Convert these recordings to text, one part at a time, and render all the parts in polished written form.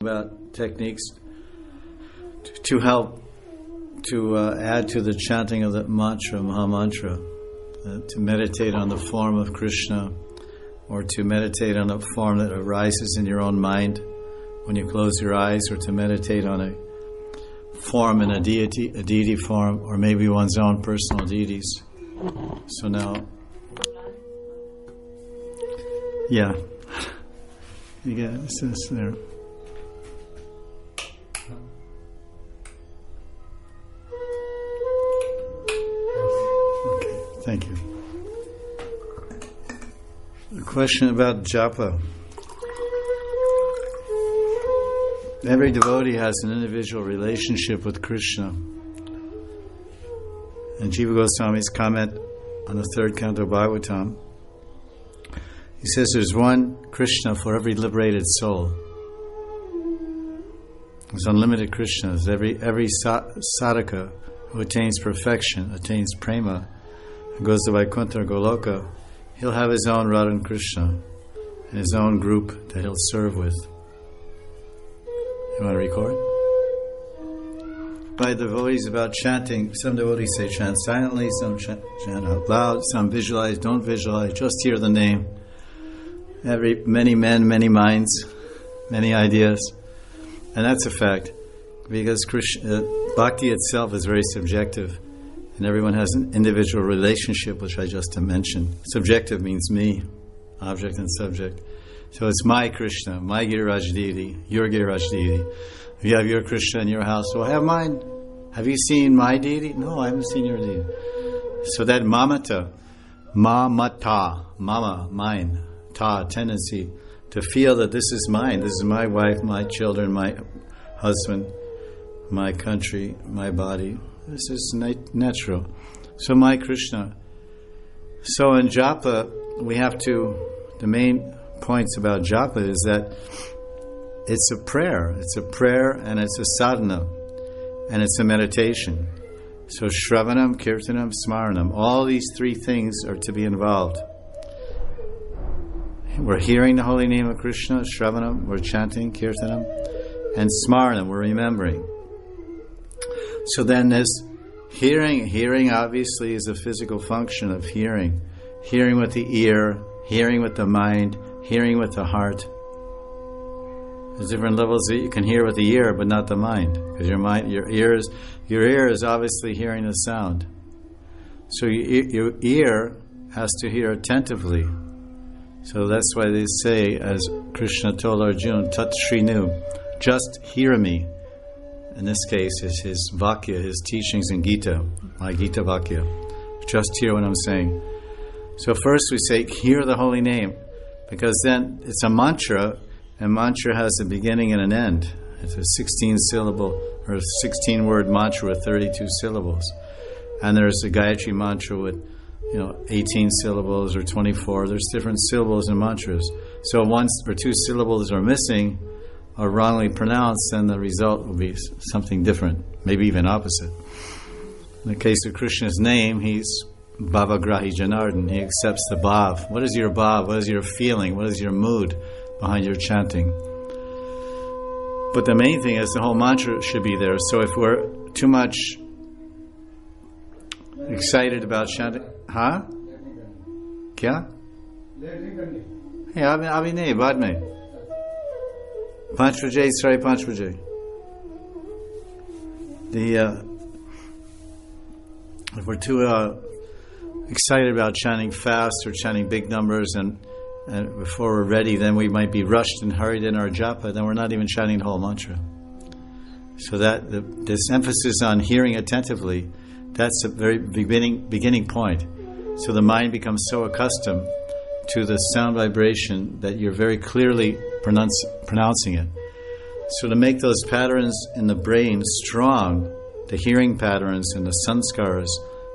about techniques to help to add to the chanting of the mantra, Maha Mantra, to meditate on the form of Krishna, or to meditate on a form that arises in your own mind when you close your eyes, or to meditate on a form in a deity form, or maybe one's own personal deities. So now, yeah, you get this there. Okay, thank you. A question about japa. Every devotee has an individual relationship with Krishna. And Jiva Goswami's comment on the third canto of Bhagavatam, he says there's one Krishna for every liberated soul. There's unlimited Krishnas. Every sadhaka who attains perfection, attains prema, and goes to Vaikuntha or Goloka, he'll have his own Radha and Krishna and his own group that he'll serve with. You want to record? By devotees about chanting, some devotees say chant silently, some chant out loud, some visualize, don't visualize, just hear the name. Many men, many minds, many ideas. And that's a fact, because bhakti itself is very subjective, and everyone has an individual relationship, which I just mentioned. Subjective means me, object and subject. So it's my Krishna, my Giriraj deity, your Giriraj deity. If you have your Krishna in your house, well, I have mine. Have you seen my deity? No, I haven't seen your deity. So that mamata, mama, mine, ta, tendency to feel that this is mine, this is my wife, my children, my husband, my country, my body. This is natural. So my Krishna. So in japa, the main points about japa is that it's a prayer and it's a sadhana and it's a meditation. So shravanam, kirtanam, smaranam, all these three things are to be involved. We're hearing the holy name of Krishna, shravanam, we're chanting, kirtanam, and smaranam, we're remembering. So then there's hearing obviously is a physical function of hearing with the ear, hearing with the mind, hearing with the heart. There's different levels that you can hear with the ear, but not the mind, because your ear is obviously hearing the sound. So your ear has to hear attentively. So that's why they say, as Krishna told Arjuna, Tat Shrinu, just hear me. In this case, is his Vakya, his teachings in Gita, my Gita Vakya. Just hear what I'm saying. So first we say, hear the holy name, because then it's a mantra, and mantra has a beginning and an end. It's a 16-syllable or 16-word mantra with 32 syllables. And there's a Gayatri mantra with 18 syllables or 24. There's different syllables in mantras. So once or two syllables are missing or wrongly pronounced, then the result will be something different, maybe even opposite. In the case of Krishna's name, he's Bhavagrahi Janardhan. He accepts the bhav. What is your bhav? What is your feeling? What is your mood behind your chanting? But the main thing is the whole mantra should be there. So if we're too much excited about chanting, huh? Kya? Hey, abhi nahi, baad mein. 5 baje, 5:30 baje. If we're too excited about chanting fast or chanting big numbers and before we're ready, then we might be rushed and hurried in our japa, then we're not even chanting the whole mantra. So that this emphasis on hearing attentively, that's a very beginning point. So the mind becomes so accustomed to the sound vibration that you're very clearly pronouncing it. So to make those patterns in the brain strong, the hearing patterns and the sanskaras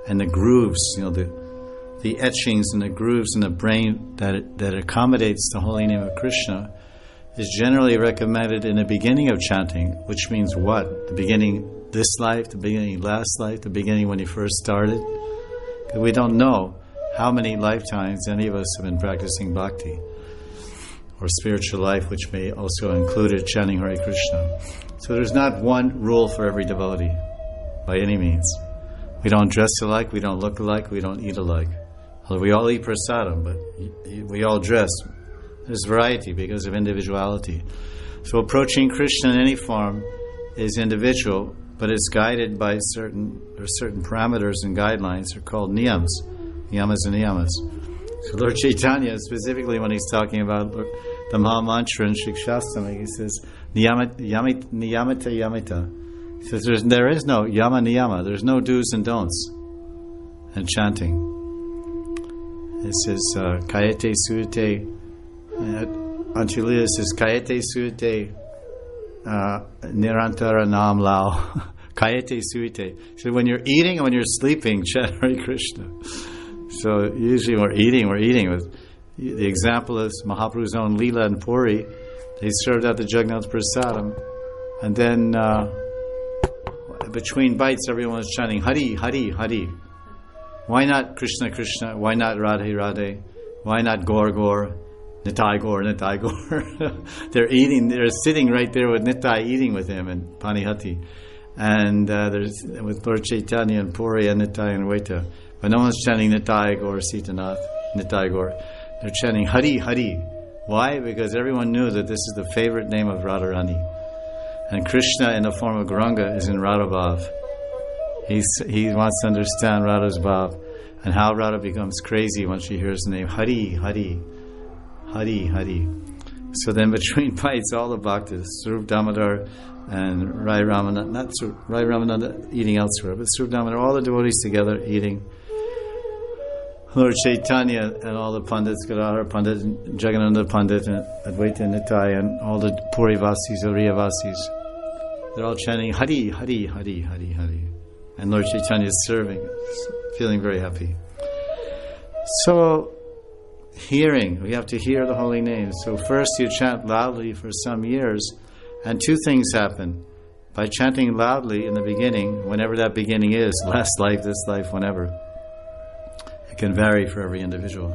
and the grooves, the etchings and the grooves in the brain that accommodates the holy name of Krishna, is generally recommended in the beginning of chanting, which means what? The beginning this life, the beginning last life, the beginning when you first started? Because we don't know how many lifetimes any of us have been practicing bhakti. or spiritual life, which may also include chanting Hare Krishna. So there's not one rule for every devotee, by any means. We don't dress alike, we don't look alike, we don't eat alike. We all eat prasadam, but we all dress. There's variety because of individuality. So approaching Krishna in any form is individual, but it's guided by certain parameters and guidelines. They're called niyams and niyamas. So Lord Chaitanya, specifically when he's talking about the Maha Mantra in Shikshashtami, he says, niyamata yamita. He says there is no yama niyama, there's no do's and don'ts in chanting. It says, kayate sudate, Antilila says, kayate sudate nirantara nam lao. Kayate sudate. So when you're eating and when you're sleeping, chant Hare Krishna. So usually we're eating with, the example is Mahaprabhu's own Lila and Puri. They served out the Jagannath Prasadam, and then between bites everyone was chanting Hari, Hari, Hari. Why not Krishna, Krishna? Why not Radhe, Radhe? Why not Gaur, Gaur? Nitai Gaur, Nitai Gaur. They're sitting right there with Nitai eating with him in Panihati. And there's with Lord Chaitanya and Puri and Nitai and Vaita. But no one's chanting Nitai Gaur, Sitanath, Nitai Gaur. They're chanting Hari, Hari. Why? Because everyone knew that this is the favorite name of Radharani. And Krishna in the form of Gauranga is in Radha Bhav. He wants to understand Radha's Bhav and how Radha becomes crazy when she hears the name Hari, Hari, Hari, Hari. So then between bites, all the bhaktas, Swarup Damodar and Rai Ramananda, not Rai Ramananda eating elsewhere, but Swarup Damodar, all the devotees together eating. Lord Chaitanya and all the Pandits, Gadadhar Pandit, Jagannatha Pandit, and Advaita Nitai, and all the Puri Vasis, Oriya Vasis, they're all chanting Hari, Hari, Hari, Hari, Hari. And Lord Chaitanya is serving, feeling very happy. So, hearing, we have to hear the holy names. So first you chant loudly for some years, and two things happen. By chanting loudly in the beginning, whenever that beginning is, last life, this life, whenever, it can vary for every individual.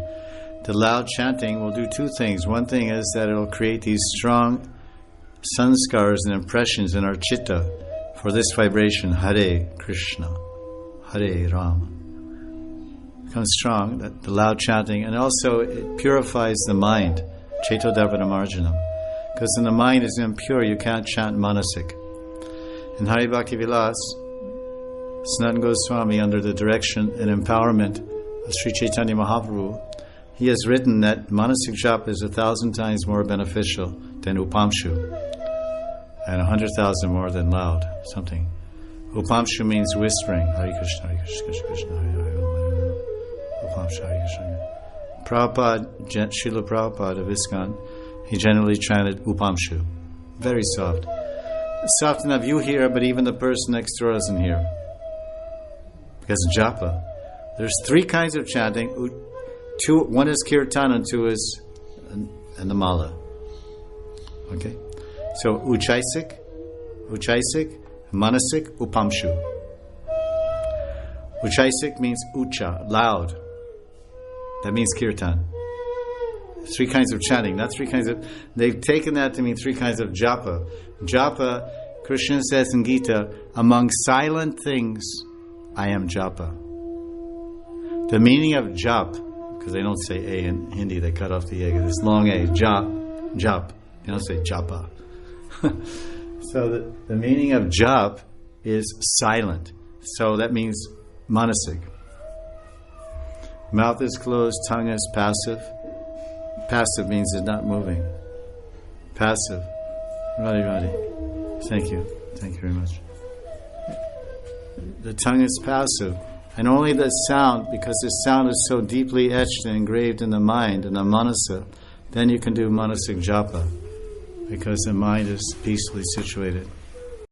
The loud chanting will do two things. One thing is that it will create these strong sanskars and impressions in our chitta for this vibration, Hare Krishna, Hare Rama. It becomes strong, that the loud chanting, and also it purifies the mind, Cheto Darvana Marjanam. Because when the mind is impure, you can't chant Manasik. In Hari Bhakti Vilas, Sanatana Goswami, under the direction and empowerment of Sri Chaitanya Mahaprabhu, he has written that Manasik Japa is 1,000 times more beneficial than Upamshu, and 100,000 more than loud, something. Upamshu means whispering. Hare Krishna, Hare Krishna, Krishna Krishna, Hare Hare, Upamshu, Hare Krishna. Prabhupada, Srila Prabhupada of ISKCON, he generally chanted Upamshu. Very soft. Soft enough you hear, but even the person next door doesn't hear. Because japa. There's three kinds of chanting. One is kirtan and two is and the mala. Okay? So Uchaisik, Manasik, Upamshu. Uchaisik means ucha, loud. That means kirtan. Three kinds of chanting, not three kinds of... They've taken that to mean three kinds of japa. Japa, Krishna says in Gita, among silent things, I am japa. The meaning of jap, because they don't say A in Hindi, they cut off the A, this long A, jap. They don't say japa. So the meaning of jap is silent. So that means manasik. Mouth is closed, tongue is passive. Passive means it's not moving. Passive. Radhi. Thank you. Thank you very much. The tongue is passive. And only the sound, because the sound is so deeply etched and engraved in the mind, in the manasa, then you can do manasik japa, because the mind is peacefully situated.